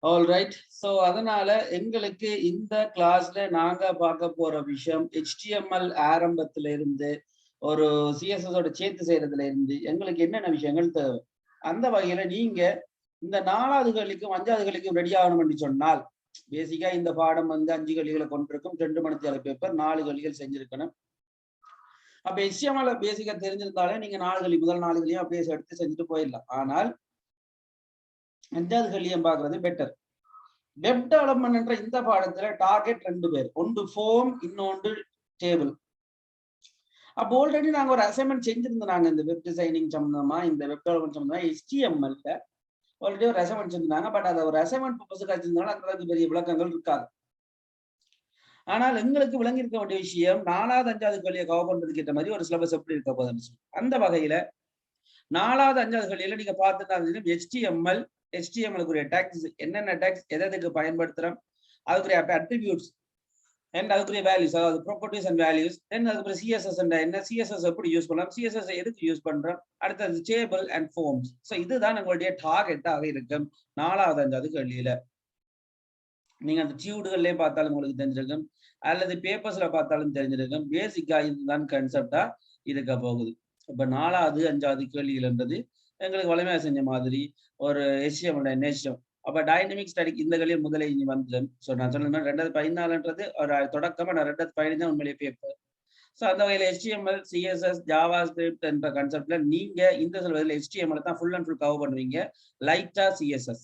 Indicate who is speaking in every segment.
Speaker 1: All right. So அதனால எங்களுக்கு இந்த கிளாஸ்ல நாங்க பார்க்க போற விஷயம் HTML ஆரம்பத்துல இருந்து ஒரு CSS சேர்த்து செய்யறதுல இருந்து எங்களுக்கு என்னென்ன விஷயங்கள் தேவை. அந்த வகையில நீங்க இந்த 4வது கல்விக்கும் 5வது கல்விக்கும் ரெடி ஆகணும்னு சொன்னால் பேசிக்கா இந்த பாடம் 5 கல்விகளை கொண்டிருக்கும். 2 மணித்தியால பேப்பர் 4 கல்விகள் செஞ்சிருக்கணும். அப்ப HTML பேசிக்கா தெரிஞ்சிருந்தாலே நீங்க 4 கல்வி முதல் 4 கல்வியும் அப்படியே எடுத்து செஞ்சுட்டு போயிடலாம். ஆனால் 5வது கல்வியம் பார்க்கறது பெட்டர். வெப் டெவலப்மெண்ட் என்ற இந்த பாடத்துல டார்கெட் 2 பேர், ஒன்று ஃபார்ம், இன்னொன்று டேபிள். அப்போ ஆல்ரெடி நாங்க ஒரு அசைன்மெண்ட் செஞ்சிருந்தாங்க இந்த வெப் டிசைனிங் சம்பந்தமா, இந்த வெப் டெவலப்மெண்ட் சம்பந்தமா HTML-ல ஆல்ரெடி ஒரு அசைன்மெண்ட் செஞ்சிருந்தாங்க. பட் அதை ஒரு அசைன்மெண்ட் பர்பஸுக்கு வச்சிருந்தாலும் அந்த அளவுக்கு பெரிய விளக்கங்கள் இருக்காது. ஆனால் எங்களுக்கு விளங்கி இருக்க வேண்டிய விஷயம் 4வது 5வது கல்வியை கவர் பண்றதுக்கு ஏற்ற மாதிரி ஒரு சிலபஸ் எப்படி இருக்க போதுன்னு சொல்லி அந்த வகையில 4வது 5வது கல்வியில நீங்க பார்த்துட்டா HTML-க்குரிய டேக்ஸ் என்னென்ன டேக்ஸ் எதுக்கு பயன்படுத்துறோம், அதுக்குரிய அட்ரிபியூட்ஸ் அண்ட் அதுக்குரிய வேல்யூஸ், அதாவது ப்ராப்பர்ட்டிஸ் அண்ட் வேல்யூஸ், தென் அதுக்குரிய CSS என்ன, CSS எப்படி யூஸ் பண்ணலாம், CSS எதுக்கு யூஸ் பண்றோம், அடுத்தது டேபிள் அண்ட் ஃபார்ம்ஸ். ஸோ இதுதான் எங்களுடைய டார்கெட்டாக இருக்கும் 4வது 5வது கல்வியில. நீங்க அந்த டியூடுகள்லயே பார்த்தாலும் உங்களுக்கு தெரிஞ்சிருக்கும், அல்லது பேப்பர்ஸ்ல பார்த்தாலும் தெரிஞ்சிருக்கும். பேசிக்கா இதுதான் கான்செப்டா இருக்க போகுது. இப்ப 4வது 5வது கேள்விகள்ன்றது எங்களுக்கு வலிமையா செஞ்ச மாதிரி ஒரு HTML நேச்சம். அப்ப டைனமிக் ஸ்டாட்டிக் இந்த கல்வியில் முதலே இனி வந்துடும். ஸோ நான் சொன்ன 2014 ஒரு தொடக்கமா, நான் 2015 தான் உண்மையிலேயே பேப்பர். ஸோ அந்த வகையில் HTML, CSS, ஜாவா ஸ்கிரிப்ட் என்ற கான்செப்ட்ல நீங்க இந்த சொல்வதில் HTML தான் ஃபுல் அண்ட் ஃபுல் கவர் பண்ணுவீங்க. லைட்டா CSS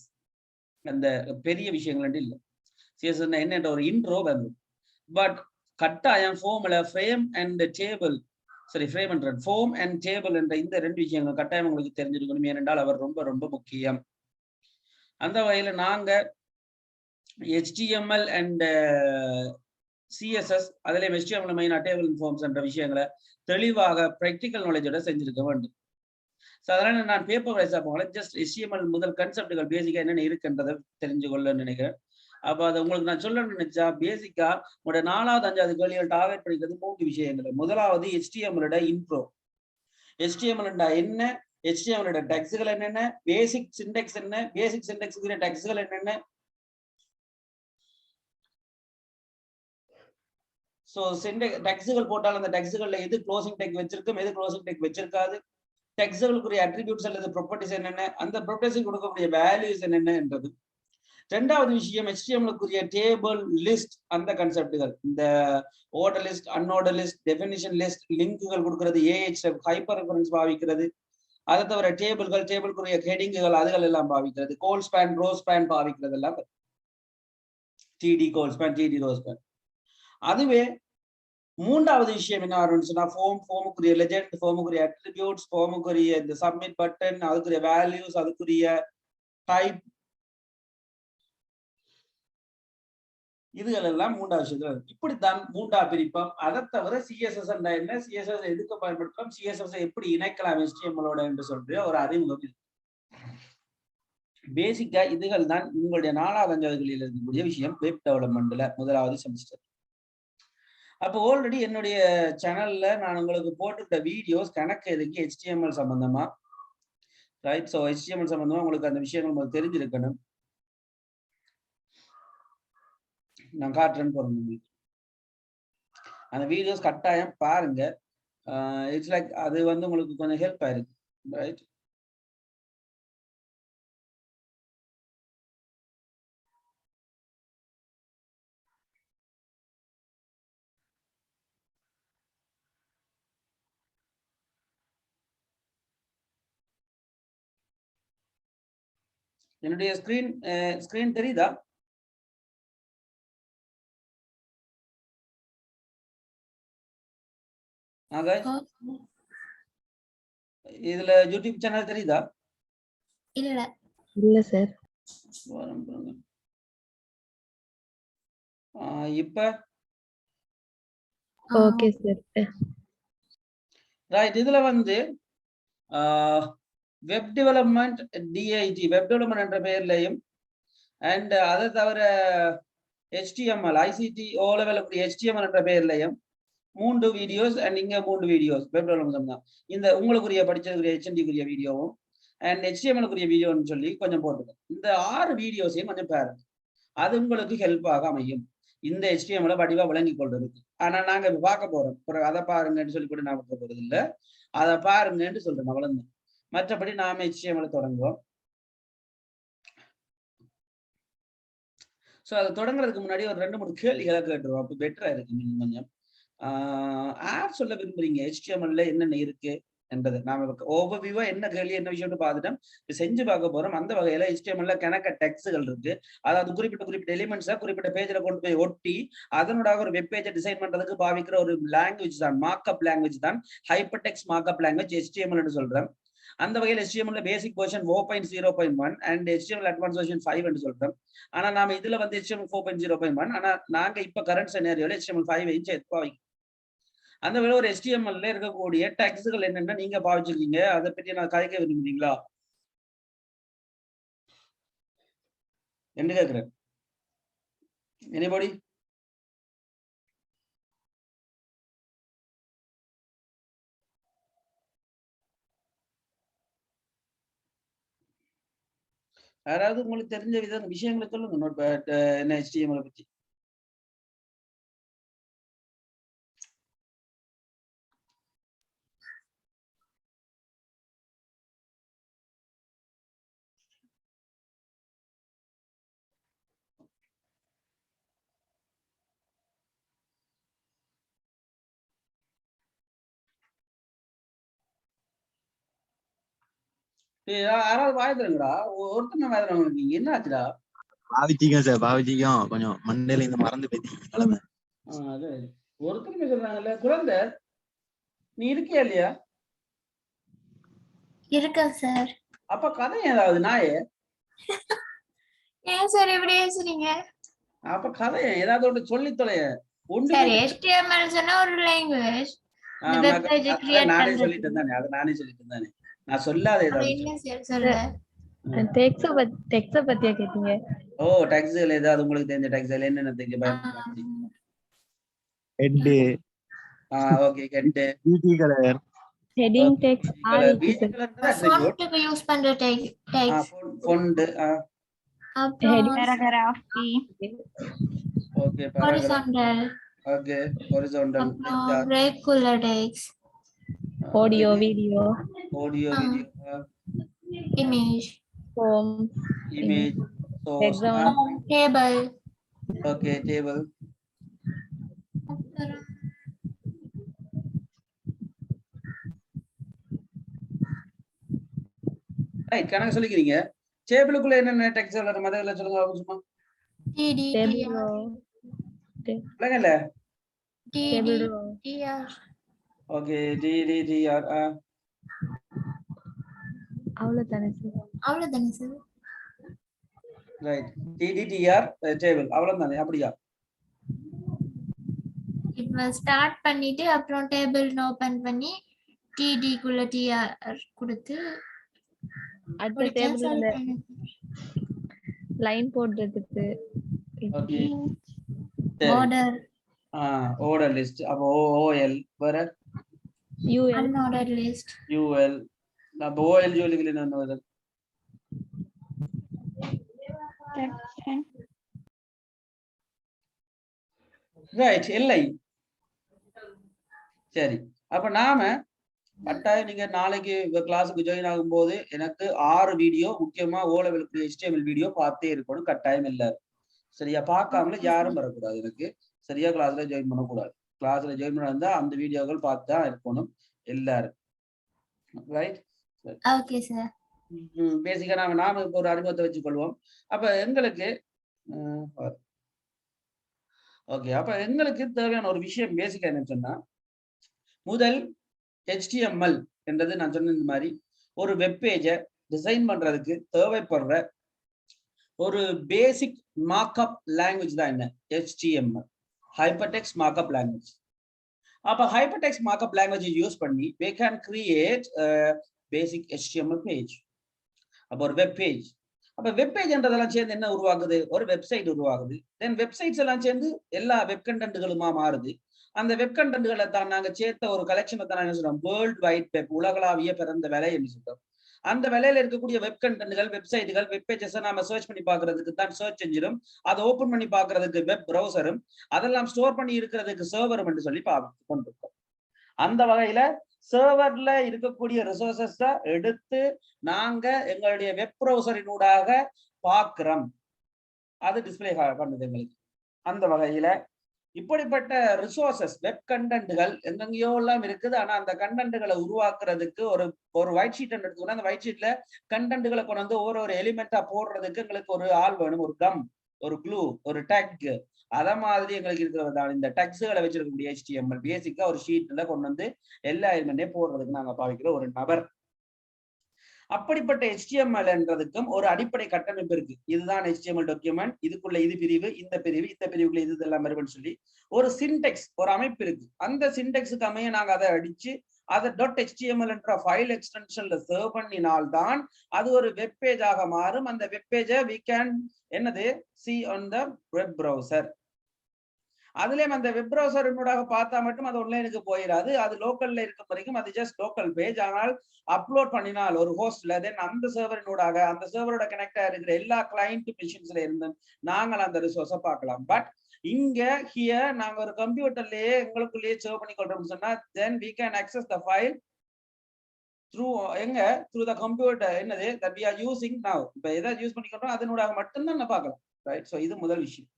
Speaker 1: அந்த பெரிய விஷயங்கள் இல்லை. CSS என்னன்ற ஒரு இன்ட்ரோ வந்து, பட் கட்டாயம் ஃபார்ம் அண்ட் டேபிள் என்ற இந்த 2 விஷயங்கள் கட்டாயம் உங்களுக்கு தெரிஞ்சிருக்கணும். ஏனென்றால் அவர் ரொம்ப ரொம்ப முக்கியம். அந்த வகையில நாங்க HTML அண்ட் CSS அதுல HTML மெயினா டேபிள் ஃபார்ம்ஸ் என்ற விஷயங்களை தெளிவாக பிராக்டிக்கல் நாலேஜோட செஞ்சிருக்க வேண்டும். ஸோ அதனால நான் பேப்பர் வைஸா போகல, ஜஸ்ட் HTML முதல் கான்செப்டுகள் பேசிக்கா என்னென்ன இருக்குன்றதை தெரிஞ்சு கொள்ள நினைக்கிறேன். அப்ப அதை உங்களுக்கு நான் சொல்ல நினைச்சா, பேசிக்கா உங்களோட 4வது 5வது கேள்விகள் டார்கெட் பண்ணிக்கிறது 3 விஷயங்கள். முதலாவது HTML இன்ட்ரோ. HTML என்ன, HTML டெக்ஸ்ட்கள் என்னென்ன, பேசிக் சின்டெக்ஸ் என்ன, பேசிக் சின்டெக்ஸ்க்குரிய டெக்ஸ்ட்கள் என்னென்ன. ஸோ டெக்ஸ்ட்கள் போட்டால் அந்த டெக்ஸ்ட்கள்ல எது க்ளோசிங் டெக் வச்சிருக்கும், எது க்ளோசிங் டெக் வச்சிருக்காது, டெக்ஸ்ட்களுக்குரிய அட்ரிபியூட்ஸ் அல்லது ப்ராப்பர்ட்டிஸ் என்னென்ன, அந்த ப்ராப்பர்ட்டிஸ் கொடுக்கக்கூடிய வேல்யூஸ் என்னென்ன என்றது. 2வது விஷயம் HTML-க்குரிய டேபிள் லிஸ்ட் அந்த கான்செப்டுகள், இந்த order list, unorder list, definition list, லிங்க்குகள் கொடுக்கிறது, AHF ஹைப்பர் ரெஃபரன்ஸ் பாவிக்கிறது. அதை தவிர டேபிளுக்குரிய ஹெடிங்குகள் அதுகள் எல்லாம் பாவிக்கிறது, கோல் ஸ்பேன், ரோ ஸ்பேன் பாவிக்கிறது எல்லாம் TD கோல் ஸ்பேன், TD ரோ ஸ்பேன். அதுவே 3வது விஷயம் என்ன ஆரம்பிச்சுன்னா ஃபார்முக்குரிய லெஜெண்ட், ஃபார்முக்குரிய அட்ரிபியூட்ஸ், ஃபார்முக்குரிய இந்த சப்மிட் பட்டன், அதுக்குரிய வேல்யூஸ், அதுக்குரிய டைப், இதுகள் எல்லாம் 3வது விஷயத்துல இப்படித்தான் 3ஆ பிரிப்போம். அதை தவிர CSS என்ன, CSS எதுக்கு பயன்படுத்தலாம், CSS எப்படி இணைக்கலாம் HTML-ஓட என்று சொல்ற ஒரு அறிமுகம் இருக்கு. பேசிக்கா இதுகள் தான் உங்களுடைய 4வது 5வது கல்வியில் இருக்கக்கூடிய விஷயம் வெப் டெவலப்மெண்ட்ல முதலாவது செமஸ்டர். அப்போ ஆல்ரெடி என்னுடைய சேனல்ல நான் உங்களுக்கு போட்டுக்கிட்ட வீடியோஸ் கணக்கு எதுக்கு HTML சம்பந்தமா, ரைட். ஸோ HTML சம்பந்தமா உங்களுக்கு அந்த விஷயங்கள் உங்களுக்கு தெரிஞ்சிருக்கணும். நான் காட்டுறேன்னு போறேன், அந்த வீடியோஸ் கட்டாயம் பாருங்க. இட்ஸ் லைக் அது வந்து உங்களுக்கு கொஞ்சம் ஹெல்ப் ஆயிருக்கு, ரைட். என்னுடைய ஸ்கிரீன் தெரியுதா? இதுல யூடியூப் சேனல் தெரியுதா?
Speaker 2: இல்ல சார்.
Speaker 1: இப்ப
Speaker 2: ஓகே சார்.
Speaker 1: ரைட். இதுல வந்து web development DIT web development என்ற பெயர்லையும், அண்ட் அதை தவிர HTML ICT O level HTML என்ற பெயர்லையும் 3 வீடியோஸ், அண்ட் இங்க 3 வீடியோஸ் வெப் டெவலப்மெண்ட் தான். இந்த உங்களுக்குரிய படிச்சதுக்குரிய HND-க்குரிய வீடியோவும், அண்ட் HTML-க்குரிய வீடியோன்னு சொல்லி கொஞ்சம் போட்டுருக்கேன். இந்த 6 வீடியோஸையும் கொஞ்சம் பாருங்க. அது உங்களுக்கு ஹெல்ப்பாக அமையும். இந்த HTML வடிவா விளங்கிக் கொள்றதுக்கு. ஆனா நாங்க இப்ப பார்க்க போறோம். அதை பாருங்கன்னு சொல்லி கூட நான் போறது இல்ல. அதை பாருங்கன்னு சொல்றேன் அவ்வளவுதான். மற்றபடி நாம HTML தொடங்குவோம். சோ அதை தொடங்குறதுக்கு முன்னாடி ஒரு 2-3 கேள்விகளை கேட்டுருவோம். அப்ப பெட்டரா இருக்கு நீங்க கொஞ்சம். யார் சொல்ல விரும்புறீங்க HTML-ல என்னென்ன இருக்கு என்பது? நாம ஓவர்வியூவா என்ன கேள்வி என்ன விஷயம்னு பார்த்துட்டோம். செஞ்சு பார்க்க போறோம். அந்த வகையில HTML-ல கணக்க டெக்ஸ்ட்கள் இருக்கு. அதாவது குறிப்பிட்ட எலிமெண்ட்ஸை குறிப்பிட்ட பேஜ்ல கொண்டு போய் ஒட்டி அதனோட ஒரு வெப் பேஜை டிசைன் பண்றதுக்கு பாவிக்கிற ஒரு லாங்குவேஜ் தான், மார்க்அப் லாங்குவேஜ் தான் hyper text markup language HTML சொல்றேன். அந்த வகையில் HTML basic version 4.0.1 and HTML advance version 5 என்று சொல்றோம். ஆனா நாம இதுல வந்து HTML 4.0.1, ஆனா நாங்க இப்ப கரண்ட் சினாரியோல HTML 5 சேர்த்து பாவிக்கிறோம். அந்த வேலை ஒரு HTML-ல இருக்கக்கூடிய டெக்ஸ்ட்கள் என்னென்ன நீங்க பாவிச்சிருக்கீங்க, அதை பற்றி நான் கதைக்க விரும்புறீங்களா என்று கேட்கிறேன். எனிபடி? யாராவது உங்களுக்கு தெரிஞ்ச விஷயங்களை சொல்லுங்க. என்ன HTML பத்தி. யாராவது வாய்த்துறீங்களா? ஒருத்தன வாய்த்துறவங்க இருக்கீங்க, என்ன ஆச்சுடா?
Speaker 2: பாவிச்சிக்கும் சார், பாவிச்சிக்கும். கொஞ்சம் மண்டையில இந்த மறந்து போயிட்டீங்க நிலைமை.
Speaker 1: அது ஒருத்தருமே சொல்றாங்கல்ல. குழந்தை நீ இருக்கியா இல்லையா?
Speaker 3: இருக்கா சார்.
Speaker 1: அப்ப கதை ஏதாவது நாயே?
Speaker 3: ஏன் சார் இப்படி பேசுறீங்க?
Speaker 1: அப்ப கதை ஏதாவது ஒன்று சொல்லி தொலைய.
Speaker 3: சார் HTML சொன்னா ஒரு லாங்குவேஜ். இந்த வெப் பேஜ் கிரியேட்
Speaker 1: நானே
Speaker 3: பண்றது.
Speaker 1: சொல்லிட்டேன் தானே, அது நானே சொல்லிட்டேன் தானே. நான் சொல்லாத ஏதாவது
Speaker 3: என்ன சார் சொல்ல?
Speaker 4: டெக்ஸ்ட் பத்தியா கேட்டீங்க?
Speaker 1: ஓ, டெக்ஸ்ட்ல ஏதாவது உங்களுக்கு தெரிஞ்ச டெக்ஸ்ட்ல என்னென்ன தெரிஞ்ச பயன்படுத்தி?
Speaker 2: ஹெட்,
Speaker 1: ஓகே, ஹெட்,
Speaker 2: பிடி colour,
Speaker 4: heading text
Speaker 1: BG colour தான் அட்ரிபியூட்.
Speaker 3: ஃபாண்ட் யூஸ் பண்ற டெக்ஸ்ட்.
Speaker 1: ஃபாண்ட்,
Speaker 3: அப்புறம்
Speaker 4: paragraph,
Speaker 1: okay,
Speaker 3: horizontal.
Speaker 1: Okay, horizontal,
Speaker 3: அப்புறம் regular text.
Speaker 4: Audio, video,
Speaker 3: image,
Speaker 4: form,
Speaker 1: image, source,
Speaker 3: table.
Speaker 1: Okay, table. Right, கணக்கு சொல்லிக்கிறீங்க. டேபிளுக்குள்ள என்னென்ன டெக்ஸ்ட் வரும் மதங்கள சொல்லுங்க சும்மா. இல்லங்கல்ல. Okay, DDTR.
Speaker 4: அவ்வளவுதானே சார்.
Speaker 1: ரைட், DDTR டேபிள் அவ்வளவுதானே, அப்படியா?
Speaker 3: இப்ப ஸ்டார்ட் பண்ணிட்டு அப்புறம் டேபிள் ஓபன் பண்ணி TD குள்ள TR கொடுத்து
Speaker 4: அடுத்த டேபிள்ல லைன் போடுறதுக்கு
Speaker 1: ஓகே,
Speaker 3: ஆர்டர்.
Speaker 1: Order list. அப்ப OL வேற
Speaker 4: UL,
Speaker 3: அன்ஆர்டர் லிஸ்ட்.
Speaker 1: UL. அப்ப OL ஜோலிகள் என்ன வருது? ரைட், இல்லை. சரி, அப்ப நாம கட்டாயம் நீங்க நாளைக்கு கிளாஸுக்கு ஜாயின் ஆகும்போது எனக்கு 6 வீடியோ, முக்கியமா O லெவலுக்கு HTML வீடியோ பார்த்தே இருக்கணும் கட்டாயம். இல்ல சரியா? பார்க்காமல யாரும் வரக்கூடாது எனக்கு. சரியா? கிளாஸ்ல ஜாயின் பண்ணக்கூடாது. கிளாஸ்ல ஜாயின் பண்ணா அந்த வீடியோக்கள் பார்த்து தான் இருக்கணும் எல்லாரும். Right,
Speaker 3: okay sir.
Speaker 1: பேசிக்கா நாம இப்போ ஒரு அறிமுகத்தை வச்சுக்கொள்வோம். அப்ப எங்களுக்கு ஓகே, அப்ப எங்களுக்கு தேவையான ஒரு விஷயம் பேசிக்கா என்னன்னு சொன்னா, முதல் HTML என்றது நான் சொன்ன இந்த மாதிரி ஒரு வெப் பேஜை டிசைன் பண்றதுக்கு தேவைப்படுற ஒரு பேசிக் மார்க்அப் லாங்குவேஜ் தான் என்ன? HTML, hypertext markup language. அப்ப ஹைப்பர்டெக்ஸ்ட் மார்க்அப் லாங்குவேஜ் யூஸ் பண்ணி we can create a basic HTML page. அப்ப ஒரு வெப் பேஜ். அப்ப வெப் பேஜ் என்றதெல்லாம் சேர்ந்து என்ன உருவாகுது? ஒரு வெப்சைட் உருவாகுது. தென் வெப்சைட்ஸ் எல்லாம் சேர்ந்து எல்லா வெப் கண்டென்ட்களுமா மாறுது. அந்த வெப் கண்டென்ட்களை தான் நாங்க சேர்த்த ஒரு கலெக்ஷனை தான் நாங்க சொல்றோம் வேர்ல்ட் வைட் வெப், உலகளாவிய பிறந்த வேலை என்று சொல்றோம். அந்த வேலையில இருக்கக்கூடிய வெப் கண்டென்ட்கள், வெப்சைட்டுகள், வெப் பேஜஸ் நாம சர்ச் பண்ணி பாக்குறதுக்கு தான் சர்ச் என்ஜினும், அதை ஓபன் பண்ணி பாக்குறதுக்கு வெப் ப்ரௌசரும், அதெல்லாம் ஸ்டோர் பண்ணி இருக்கிறதுக்கு சர்வரும் என்று சொல்லி கொண்டிருக்கோம். அந்த வகையில சர்வர்ல இருக்கக்கூடிய ரிசோர்சஸ் எடுத்து நாங்க எங்களுடைய வெப் ப்ரௌசரினூடாக பார்க்கிறோம். அது டிஸ்பிளே பண்ணுது எங்களுக்கு. அந்த வகையில இப்படிப்பட்ட ரிசோர்சஸ், வெப் கண்டென்ட்கள் எங்கெங்கயோ எல்லாம் இருக்குது. ஆனா அந்த கண்டென்ட்களை உருவாக்குறதுக்கு ஒரு ஒயிட் ஷீட் எடுத்துக்கணும். அந்த ஒயிட் ஷீட்ல கண்டென்ட்களை கொண்டு வந்து ஒரு எலிமெண்டா போடுறதுக்கு எங்களுக்கு ஒரு ஆள் வேணும், ஒரு கம், ஒரு க்ளூ, ஒரு டேக். அத மாதிரி எங்களுக்கு இருக்கிறது இந்த டெக்ஸ்ட்களை வச்சிருக்கக்கூடிய HTML. பேசிக்கா ஒரு ஷீட்ல கொண்டு வந்து எல்லா எலிமெண்ட்டையும் போடுறதுக்கு நாங்க பாவிக்கிற ஒரு நபர். அப்படிப்பட்ட HTML என்றதுக்கும் ஒரு அடிப்படை கட்டமைப்பு இருக்கு. இதுதான் HTML டாக்குமெண்ட், இதுக்குள்ள இது பிரிவு, இந்த பிரிவு, இந்த பிரிவுக்குள்ள இது எல்லாம் வரும்னு சொல்லி ஒரு சின்டெக்ஸ், ஒரு அமைப்பு இருக்கு. அந்த சின்டெக்ஸுக்கு அமைய நாங்க அதை அடிச்சு அதை .html என்ற ஃபைல் எக்ஸ்டென்ஷன்ல சர்வ் பண்ணினால்தான் அது ஒரு வெப் பேஜாக மாறும். அந்த வெப் பேஜை we can see on the web browser. அதுலயும் அந்த வெப் ப்ரௌசரினூடாக பார்த்தா மட்டும் அது ஆன்லைனுக்கு போயிடாது. அது லோக்கல்ல இருக்க வரைக்கும் அது ஜஸ்ட் லோக்கல் பேஜ். ஆனால் அப்லோட் பண்ணினால் ஒரு ஹோஸ்ட்ல, தென் அந்த சர்வரினூடாக, அந்த சர்வரோட கனெக்டா இருக்கிற எல்லா கிளையண்ட் மிஷின்ஸ்ல இருந்து நாங்கள் அந்த ரிசோர்ஸை பார்க்கலாம். பட் இங்க ஹியர் நாங்க ஒரு கம்ப்யூட்டர்லயே எங்களுக்குள்ளேயே சர்வ் பண்ணி கொள்றோம்னு சொன்னா then we can access the file through the computer that we are using now. இப்ப எதை யூஸ் பண்ணிக்கிறோம் அதனூடாக மட்டும்தான் நான் பார்க்கலாம். ரைட். ஸோ இது முதல் விஷயம்.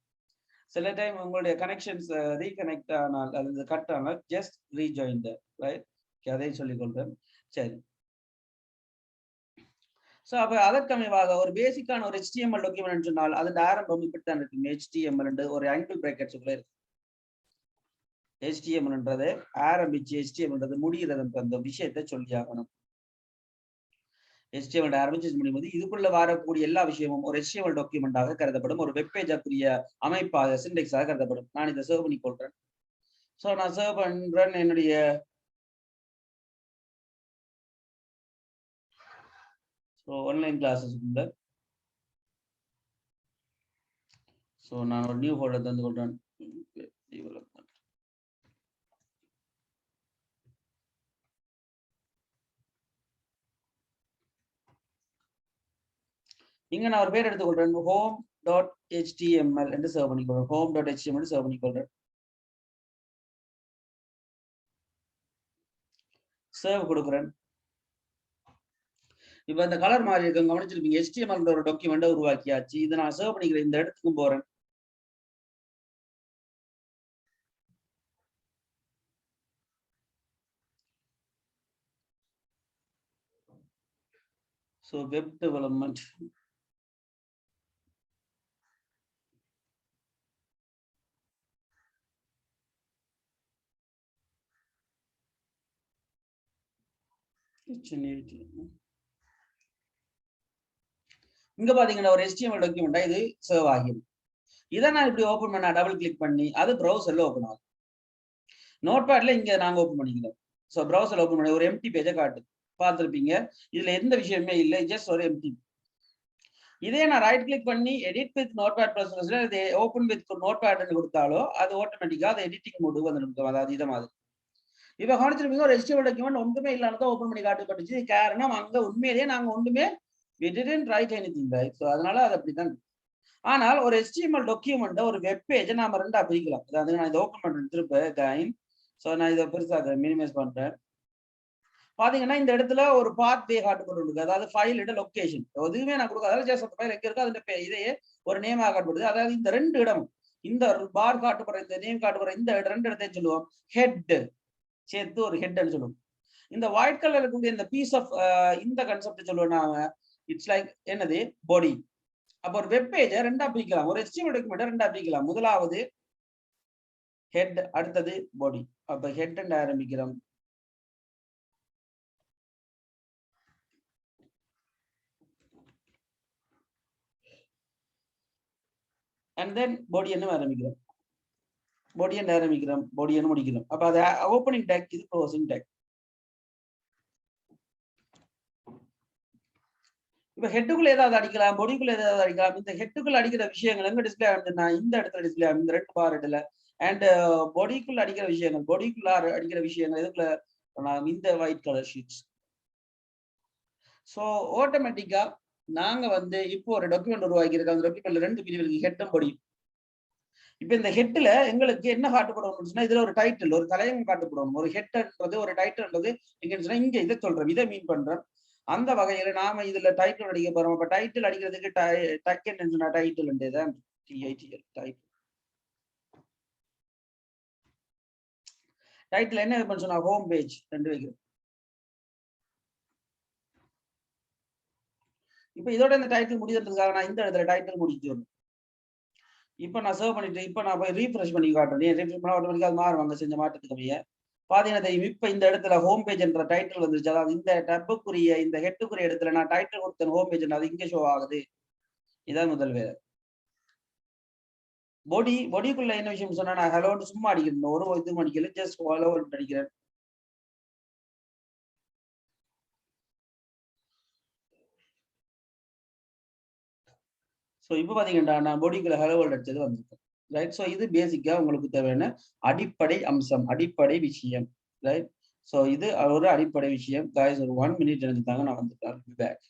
Speaker 1: சில டைம் உங்களுடைய கனெக்ஷன்ஸ் ரீகனெக்ட் ஆனால் அல்லது கட் ஆனால் ஜஸ்ட் ரீஜாயின் ரைட். அதையும் சொல்லிக் கொள்றேன். சரி. ஸோ அப்போ அதற்கமைவாக ஒரு பேசிக்கான ஒரு HTML டாக்குமெண்ட் சொன்னால் அதோட ஆரம்பம் இப்படித்தான் இருக்கு. HTML ஒரு ஆங்கிள் பிராக்கெட்ஸ்க்குள்ள இருக்கு. HTML ஆரம்பிச்சு HTML முடிகிறது அந்த விஷயத்தை சொல்லி ஆகணும். HTML ஆரம்பிச்சு முடியும்போது இதுக்குள்ள வரக்கூடிய எல்லா விஷயமும் ஒரு HTML டாக்குமெண்டாக கருதப்படும். ஒரு வெப் பேஜுக்குரிய அமைப்பாக, சிண்டெக்ஸாக கருதப்படும். நான் இதை சர்வ் பண்ணி கொள்றேன். ஸோ நான் சர்வ் பண்றேன் என்னுடைய ஆன்லைன் கிளாஸஸ்க்குள்ள. ஸோ நான் ஒரு நியூ ஃபோல்டர் தந்து கொள்றேன். இங்க நான் ஒரு பேர் எடுத்துக்கொள்றேன். home.html என்று சர்வ் பண்ணிக்கொள்றேன். home.html சர்வ் பண்ணிக்கொள்றேன். சர்வ் கொடுக்குறேன். இப்ப இந்த கலர் மாறி இருக்கு, கவனிச்சிருப்பீங்க. HTML ஒரு டாக்குமெண்ட்டை உருவாக்கியாச்சு. இதை நான் சர்வ் பண்ணிக்கிறேன். இந்த இடத்துக்கும் போறேன். ஸோ வெப் டெவலப்மெண்ட் இங்க பாத்தீங்கன்னா ஒரு HTML டாக்குமெண்டா இது சர்வ் ஆகிடும். இதை நான் இப்படி ஓபன் பண்ண டபுள் கிளிக் பண்ணி அது ப்ரௌசர்ல ஓபன் ஆகும். நோட்பேட்ல இங்க நாங்க ஓபன் பண்ணிக்கிறோம். ஸோ ப்ரௌசர்ல ஓபன் பண்ணி ஒரு எம்டி பேஜை காட்டு பார்த்துருப்பீங்க. இதுல எந்த விஷயமே இல்லை, ஜஸ்ட் ஒரு எம்டி. இதே நான் ரைட் கிளிக் பண்ணி எடிட் வித் நோட்பேட் ப்ளஸ் இது ஓபன் வித் நோட்பேட்னு கொடுத்தாலோ அது ஆட்டோமேட்டிக்கா அது எடிட்டிங் மோடு வந்துடும். அதாவது இதை மாதிரி இப்ப கவனிச்சிருப்பீங்க. ஒரு HTML டாக்குமெண்ட் ஒன்றுமே இல்லாமதான் ஓபன் பண்ணி காட்டப்பட்டுச்சு. காரணம் அங்க உண்மையிலேயே நாங்க ஒன்றுமே we didn't write anything, right? So அதனால அது அப்படிதான். ஆனால் ஒரு HTML டாக்குமெண்ட் ஒரு வெப் பேஜை நாம ரெண்டா பிரிக்கலாம். அதாவது நான் இதை ஓபன் பண்றேன் திருப்ப கைன். ஸோ நான் இதை பெருசாக மினிமைஸ் பண்றேன். பாத்தீங்கன்னா இந்த இடத்துல ஒரு பாத் வே காட்டப்பட்டு, அதாவது ஃபைலோட லொகேஷன் எதுவுமே நான் கொடுக்காத ஜஸ்ட் அந்த ஃபைல் எங்க இருக்கு அதோட இதையே ஒரு நேமாக காட்டப்படுது. அதாவது இந்த ரெண்டு இடமும், இந்த பார் காட்டப்படுற, இந்த நேம் காட்டப்படுற இந்த ரெண்டு இடத்தையும் சொல்லுவோம் ஹெட், சேர்த்து ஒரு ஹெட்னு சொல்லுவோம். இந்த ஒயிட் கலர் இருக்கக்கூடிய இந்த பீஸ் ஆஃப் இந்த கான்செப்ட் சொல்லுவோம் நாம. இட்ஸ் லைக் பாடி. அப்போ ஒரு வெப் பேஜை ரெண்டா பிரிக்கலாம். ஒரு HTML டாக்குமெண்ட் ரெண்டா பிரிக்கலாம். முதலாவது ஹெட், அடுத்தது பாடி. அப்ப ஹெட் ஆரம்பிக்கிறோம். and then body என்ன ஆரம்பிக்கிறோம். body என்ன ஆரம்பிக்கிறோம், body என்ன முடிக்கிறோம். அப்ப அது ஓபனிங் டேக், இது க்ளோசிங் டேக். இப்ப ஹெட்டுக்குள்ள ஏதாவது அடிக்கலாம், பாடிக்குள்ள ஏதாவது அடிக்கலாம். இந்த ஹெட்டுக்குள்ள அடிக்கிற விஷயங்கள் எங்க டிஸ்பிளே ஆகுதுன்னா இந்த இடத்துல டிஸ்பிளே ஆகும், இந்த ரெண்டு பார் இடத்துல. அண்ட் பாடிக்குள்ள அடிக்கிற விஷயங்கள், பாடிக்குள்ள அடிக்கிற விஷயங்கள் எதுக்குள்ள இந்த ஒயிட் கலர் ஷீட்ஸ். ஸோ ஆட்டோமேட்டிக்கா நாங்க வந்து இப்போ ஒரு டாக்குமெண்ட் உருவாக்கி இருக்கோம். அந்த டாக்குமெண்ட்ல 2 பிரிவு இருக்கு, ஹெட்டும் பாடி. இப்ப இந்த ஹெட்ல எங்களுக்கு என்ன காட்டப்படணும்னு இதுல ஒரு டைட்டில், ஒரு தலையம் காட்டப்படணும். ஒரு ஹெட்ன்றது ஒரு டைட்டில்ன்றது எங்கன்னு சொன்னா இங்க இதை சொல்றோம், இதை மீன் பண்றோம். அந்த வகையில நாம இதுல டைட்டில் அடிக்க போறோம். அப்ப டைட்டில் அடிக்கிறதுக்கு டக்குன்னு சொன்னா டைட்டில் தான் டிஐடிஎல் டைட்டில். டைட்டில் என்ன பண்ண சொன்னா ஹோம் பேஜ் 2 வைக்கிறோம். இப்ப இதோட இந்த டைட்டில் முடிக்கிறதுக்காக நான் இந்த இடத்துல டைட்டில் முடிச்சிடணும். இப்ப நான் சர்வ் பண்ணிட்டு இப்ப நான் போய் ரீஃப்ரெஷ் பண்ணி காட்டுறேன். ரீஃப்ரெஷ் பண்ணா ஆட்டோமேட்டிக்கா அது மாறுவாங்க செஞ்ச மாற்றத்துக்கு அமைய. பாத்தீங்கன்னா தெரியும், இப்ப இந்த இடத்துல ஹோம் பேஜ் என்ற டைட்டில் வந்துருச்சு. அதாவது இந்த டப்புக்குரிய இந்த ஹெட்டுக்குரிய இடத்துல நான் டைட்டில் கொடுத்தேன் ஹோம் பேஜ், அது இங்க ஷோ ஆகுது. இதான் முதல் வேலை. பொடிக்குள்ள என்ன விஷயம் சொன்னா நான் ஹலோன்னு சும்மா அடிக்கிறேன், ஒரு இதுவும் அடிக்கல, ஜஸ்ட் ஹலோ அடிக்கிறேன். ஸோ இப்போ பாத்தீங்கன்னா நான் பொடிக்குள்ள ஹலோ வேர்ல்ட் அடிச்சது வந்திருக்கேன். ரைட். ஸோ இது பேசிக்கா உங்களுக்கு தேவையான அடிப்படை அம்சம், அடிப்படை விஷயம். ரைட். ஸோ இது ஒரு அடிப்படை விஷயம். காய்ஸ் ஒரு 1 மினிட் எடுத்துட்டாங்க, நான் வந்துட்டேன் பேக்.